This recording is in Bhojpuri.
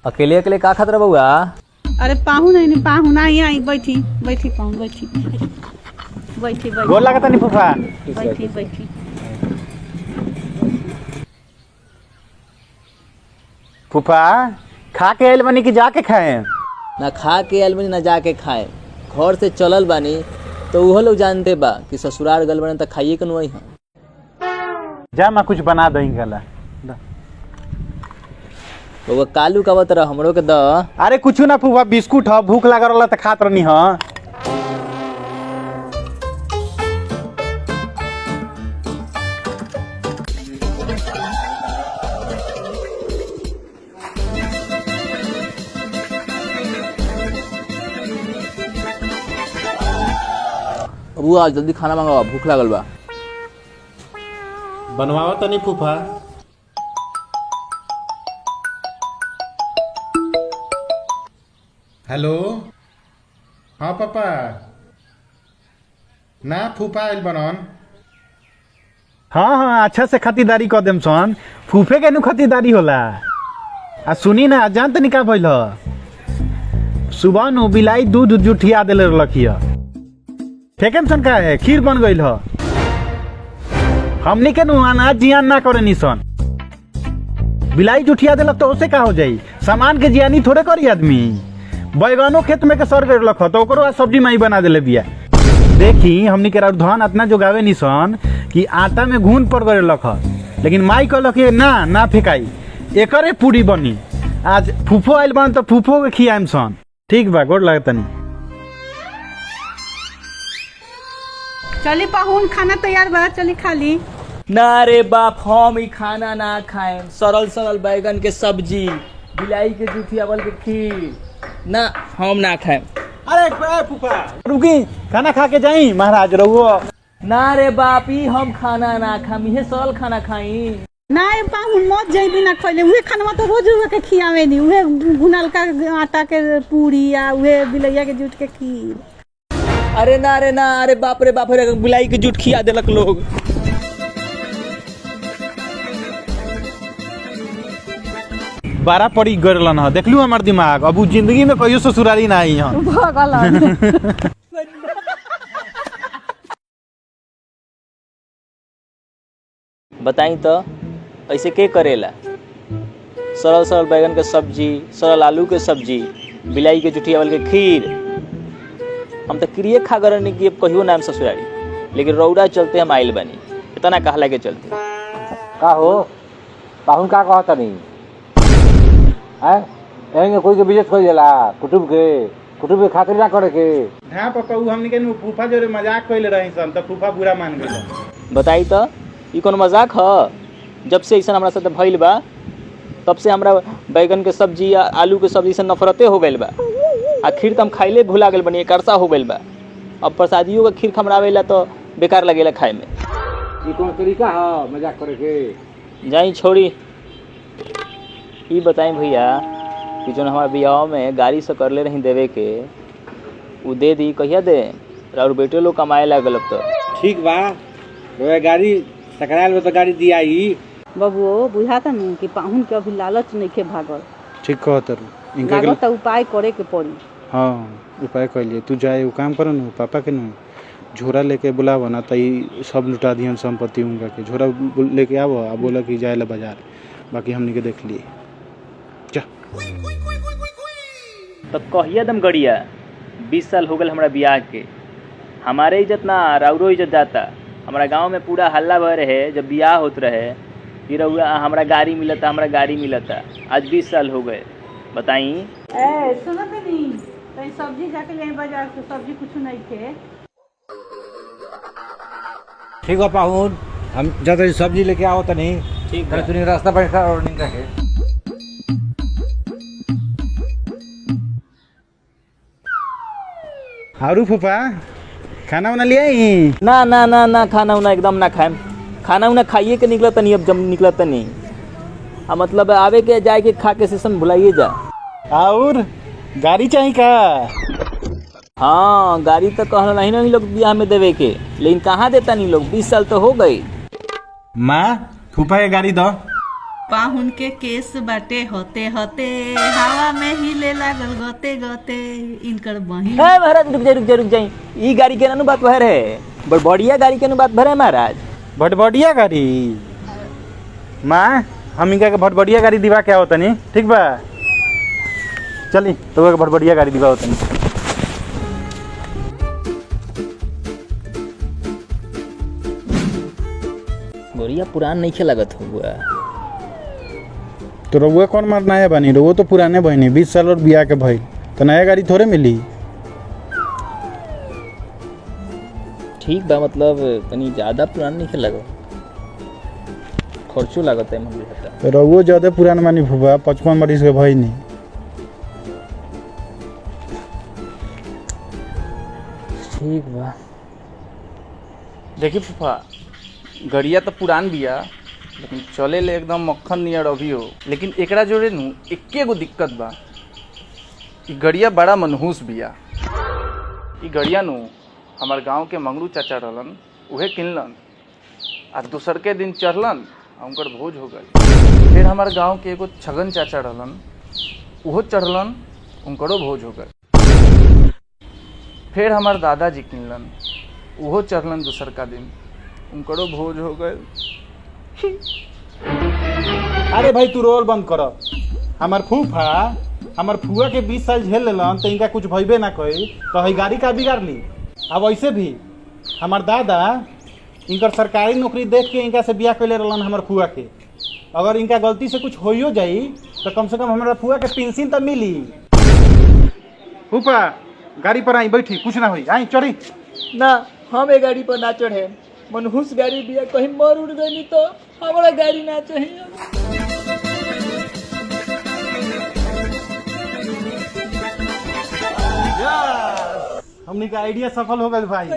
अकेले अकेले का खातिर बउआ? अरे पाहु नहीं पाहु ना आई बैठी बैठी पाहु बैठी बैठी गोर लागत नहीं फूफा। बैठी बैठी। फूफा खा के आयल बनी कि जाके खाए? ना खा के आयल बनी ना जाके खाए। घर से चलल बानी तो उहो लोग जानते बा कि ससुराल गल बने तो खाइए के नुई हम। जा मैं कुछ बना दही गला। बउआ कालू का बतरा हमरो के द। अरे कुछ ना फूफा, बिस्कुट ह, भूख लगा रहा तो खात रहनी ह। बउआ जल्दी खाना मंगावा, भूख लागल बा। बनवाओ तनी फूफा। हेलो, हाँ पापा। ना फूफा आयल बनन। हाँ हाँ अच्छा से खतीदारी कर देम सन। फूफे के नु खतीदारी होला। आ सुनी ना, जान तनी का भइल ह? सुबह नु बिलाई दूध जुठिया देले रखिया। फेकम सन का है, खीर बन गइल ह। हमनी के नु अनाज जियान ना करे निसन। बिलाई जुठिया देलक तो उसे का हो जाई? सामान के जियानी थोड़े करी आदमी। बैगनो खेत में के सर कर रख तो ओकरो आज सब्जी माई बना देले बिया। देखी हमनी के धान इतना जोगावे निसन कि आटा में घून पड़ गए रख, लेकिन माई कहलक ना फेकाई, एकरे पूरी बनी। आज फूफो आइल बन तो फूफो के खियाम सन। ठीक बा, गोड़ लागतनी। चली पाहुन खाना तैयार बा, चली खा ली। ना रे बाप, हम ही खाना ना खाएं। सरल सरल बैगन के सब्जी, बिलाई के जुठिया बल के खीर, ना हम ना खाएं। अरे फूफा रुकी, खाना खा के जाई महाराज रहुओ। ना रे बाप, ई हम खाना ना खाम, इहे सरल खाना खाई। ना पाहुन मत जइबी ना खइले, उहे खाना तो रोज उहे के खियावे नी। उहे भुनल का आटा के पूरी या उहे बिलैया के जूट के खीर। अरे ना रे ना, अरे बाप रे बाप रे, बिलाई के जूठ खिया देलक लोग। बारा पड़ी गरलन ह, देखलू हमार दिमाग। अब जिंदगी में कहियो ससुराली ना आई ह। बताई तो ऐसे के करेला? सरल सरल बैगन के सब्जी, सरल आलू के सब्जी, बिलाई के जुठिया वाल के खीर। हम तो क्रिए खा गरनी कि अब कहियो नाम ससुरारी, लेकिन रौड़ा चलते हम आइल बनी, इतना कहला के चलते। का हो पाहुन का कहता नहीं है? कोई के बिजत कर देला कुटुब के खातिर ना करे के। हां पापा, उ हमनी के फूफा जोरे मजाक कइले रही सन त फूफा बुरा मान गइल। बताई तो ई कौन मजाक ह? जब से ऐसा हमारा साथ भइल बा तब से हमरा बैगन के सब्जी या आलू के सब्जी से नफरते हो गइल बा। आ खीर तो हम खाइले भुला गइल बनी, एक अरसा हो गइल बा। अब प्रसादियों का खीर खमरावेला तो बेकार लगेला खाए में। ई कौन तरीका है मजाक करे के? जाई छोड़ी। ई बताई भैया कि जो हमारे बियाह में गाड़ी से करले रही देवे के, उ दे दी कहिया दे? और बेटे लोग कमाए लागल अब तो। ठीक बा, वे गाड़ी टकराल में तो गाड़ी दिया ही। बबुओ बुझाता नहीं कि पाहुन के अभी लालच नहीं के भागल। ठीक कहत इनका लागत उपाय करे के पड़ी। हाँ उपाय कर लिए। तू जाए वो काम कर न, पापा के न झोरा लेके बुलाव ना, तो सब लुटा दिहन संपत्ति उनका के। झोरा लेके आवो आ बोला कि जाए ला बाजार, बाकी हमने के देख लिए। जा तब कहिया दम गड़िया 20 साल हो गए हमारा बियाह के। हमारे इज्जत ना राउरो इज्जत जाता। हमारा गांव में पूरा हल्ला भर रहे जब बियाह होत रहे कि रउआ हमारा गाड़ी मिलता, हमारा गाड़ी मिलता। आज 20 साल हो गए, बताई। ए सुनो तनी, कहीं सब्जी जाके ले बाजार से, सब्जी कुछ नहीं थे। ठीक बा पाहुन, हम जब सब्जी लेके आओ तो नहीं ठीक बा। तनी रास्ता पर खड़ा और नहीं रखे। हारू फूफा खाना उना ले आई? ना ना ना ना, खाना उना एकदम ना खाएम। खाना उना खाइए के निकलत नहीं, अब जब निकलत नहीं। मतलब आवे के जाए के खा के सेशन भुलाइए जा। और गाड़ी चाहिए का? हाँ गाड़ी तो कहना नहीं लोग बियाह में देवे के, लेकिन कहाँ देता नहीं लोग। 20 साल तो हो गई। माँ फूफा के गाड़ी दो। पाहुन के केस बाटे होते होते हवा में हिले लागल गोते गोते इनकर बहिन। है महाराज, रुक जाई। ई गाड़ी के नानू बात भर है, बड़ बढ़िया गाड़ी के नानू बात भर है महाराज। भटभटिया गाड़ी माँ, हम इनका के भटभटिया गाड़ी दिवा क्या होता नहीं, ठीक बा चली तो भटभटिया गाड़ी दिवा होता नहीं। गोरिया पुरान नहीं खे लगत हुआ। तो रउआ कौन मार नया बनी, रउआ तो पुराने बनी 20 साल और बिया के भाई, तो नया गाड़ी थोड़े मिली। ठीक बा, मतलब तनी ज्यादा पुरान नहीं खे लगो, खर्चो लागत है मंदिर हटा। तो रउआ ज्यादा पुरान मानी फुफा, 55 बरिस के भाई नहीं। ठीक बा। देखी फूफा, गड़िया तो पुरान बिया लेकिन चले ले एकदम मक्खन नियर अभी हो। लेकिन एकरा जोड़े नु एके गो दिक्कत बा, ई गड़िया बड़ा मनहूस बिया। ई गड़िया नु हमार गांव के मंगरू चाचा रहलन, उहे किनलन आ दूसर के दिन चढ़लन आ उनकर भोज हो गए। फिर हमार गांव के एगो छगन चाचा रहलन, उहो चढ़लन, उनकरो भोज हो गए। फिर हमार दादाजी किनलन, उहो चढ़लन दूसर का दिन, उनकरो भोज हो गए। अरे भाई तू रोल बंद कर। हमार फुआ के 20 साल झेल लेलन तो इनका कुछ भइबे ना कही तो हई गाड़ी का बिगाड़ ली। अब वैसे भी हमार दादा इनकर सरकारी नौकरी देख के इनका से बियाह कैले रहलन हमार फुआ के। अगर इनका गलती से कुछ होइयो जाई तो कम से कम हमारा फुआ के पेंशन तो मिली। फूफा गाड़ी पर आई बैठी, कुछ ना होई, आई चढ़ी ना हम ए गाड़ी पर ना चढ़े, मनहूस गाड़ी बिया, कहीं मर उड़ गई तो हमारा गाड़ी ना चाहिए। हमने का आइडिया सफल हो गया भाई।